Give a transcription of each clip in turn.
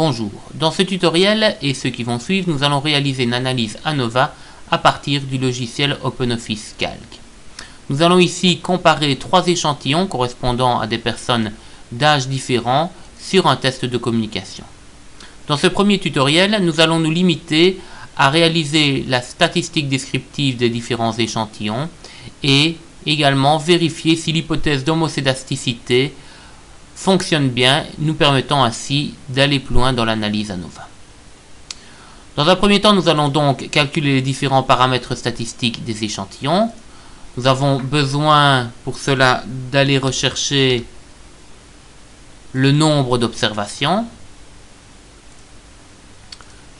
Bonjour, dans ce tutoriel et ceux qui vont suivre, nous allons réaliser une analyse ANOVA à partir du logiciel OpenOffice Calc. Nous allons ici comparer trois échantillons correspondant à des personnes d'âge différents sur un test de communication. Dans ce premier tutoriel, nous allons nous limiter à réaliser la statistique descriptive des différents échantillons et également vérifier si l'hypothèse d'homocédasticité fonctionne bien, nous permettant ainsi d'aller plus loin dans l'analyse ANOVA. Dans un premier temps, nous allons donc calculer les différents paramètres statistiques des échantillons. Nous avons besoin pour cela d'aller rechercher le nombre d'observations.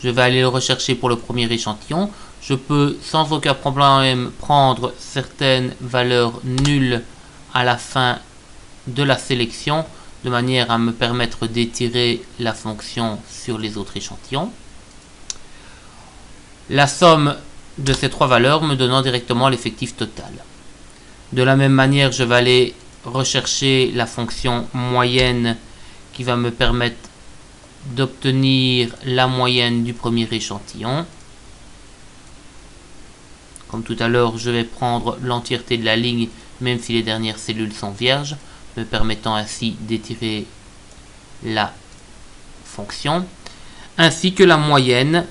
Je vais aller le rechercher pour le premier échantillon. Je peux sans aucun problème prendre certaines valeurs nulles à la fin de la sélection, de manière à me permettre d'étirer la fonction sur les autres échantillons. La somme de ces trois valeurs me donnant directement l'effectif total. De la même manière, je vais aller rechercher la fonction moyenne qui va me permettre d'obtenir la moyenne du premier échantillon. Comme tout à l'heure, je vais prendre l'entièreté de la ligne, même si les dernières cellules sont vierges, me permettant ainsi d'étirer la fonction, ainsi que la moyenne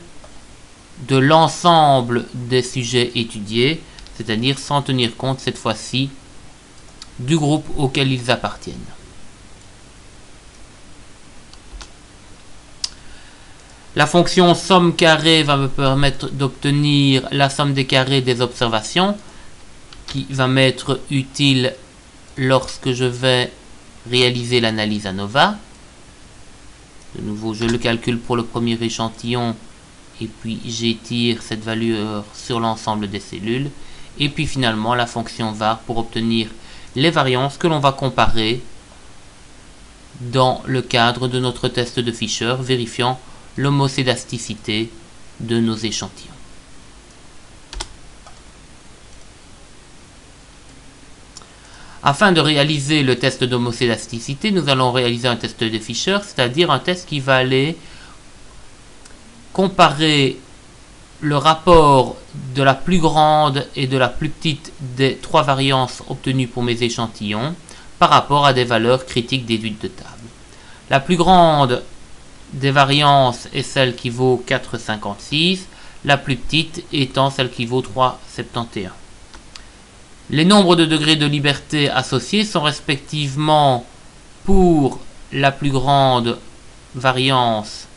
de l'ensemble des sujets étudiés, c'est-à-dire sans tenir compte cette fois-ci du groupe auquel ils appartiennent. La fonction somme carré va me permettre d'obtenir la somme des carrés des observations, qui va m'être utile lorsque je vais réaliser l'analyse ANOVA. De nouveau, je le calcule pour le premier échantillon et puis j'étire cette valeur sur l'ensemble des cellules. Et puis finalement, la fonction var pour obtenir les variances que l'on va comparer dans le cadre de notre test de Fisher, vérifiant l'homocédasticité de nos échantillons. Afin de réaliser le test d'homocédasticité, nous allons réaliser un test de Fisher, c'est-à-dire un test qui va aller comparer le rapport de la plus grande et de la plus petite des trois variances obtenues pour mes échantillons par rapport à des valeurs critiques déduites de table. La plus grande des variances est celle qui vaut 4,56, la plus petite étant celle qui vaut 3,71. Les nombres de degrés de liberté associés sont respectivement pour la plus grande variance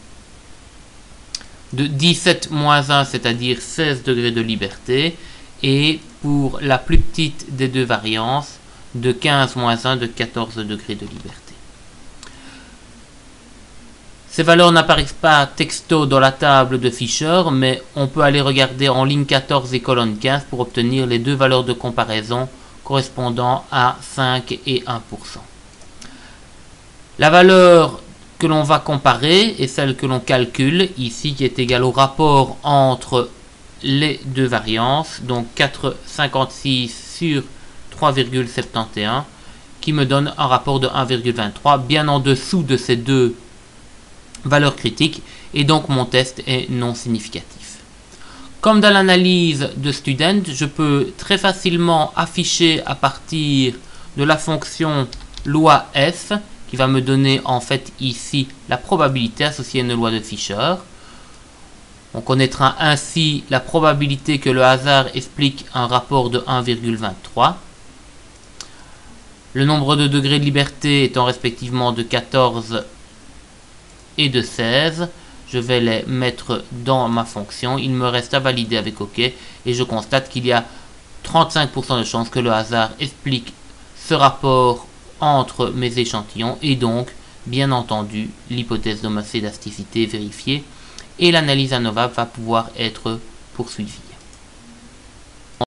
de 17-1, c'est-à-dire 16 degrés de liberté, et pour la plus petite des deux variances de 15-1 de 14 degrés de liberté. Ces valeurs n'apparaissent pas texto dans la table de Fisher, mais on peut aller regarder en ligne 14 et colonne 15 pour obtenir les deux valeurs de comparaison correspondant à 5 et 1%. La valeur que l'on va comparer est celle que l'on calcule ici, qui est égale au rapport entre les deux variances, donc 4,56 sur 3,71, qui me donne un rapport de 1,23, bien en dessous de ces deux valeur critique, et donc mon test est non significatif. Comme dans l'analyse de Student, je peux très facilement afficher à partir de la fonction loi f, qui va me donner en fait ici la probabilité associée à une loi de Fisher. On connaîtra ainsi la probabilité que le hasard explique un rapport de 1,23. Le nombre de degrés de liberté étant respectivement de 14 et de 16, je vais les mettre dans ma fonction. Il me reste à valider avec OK et je constate qu'il y a 35% de chances que le hasard explique ce rapport entre mes échantillons et donc, bien entendu, l'hypothèse d'homocédasticité est vérifiée et l'analyse ANOVA va pouvoir être poursuivie.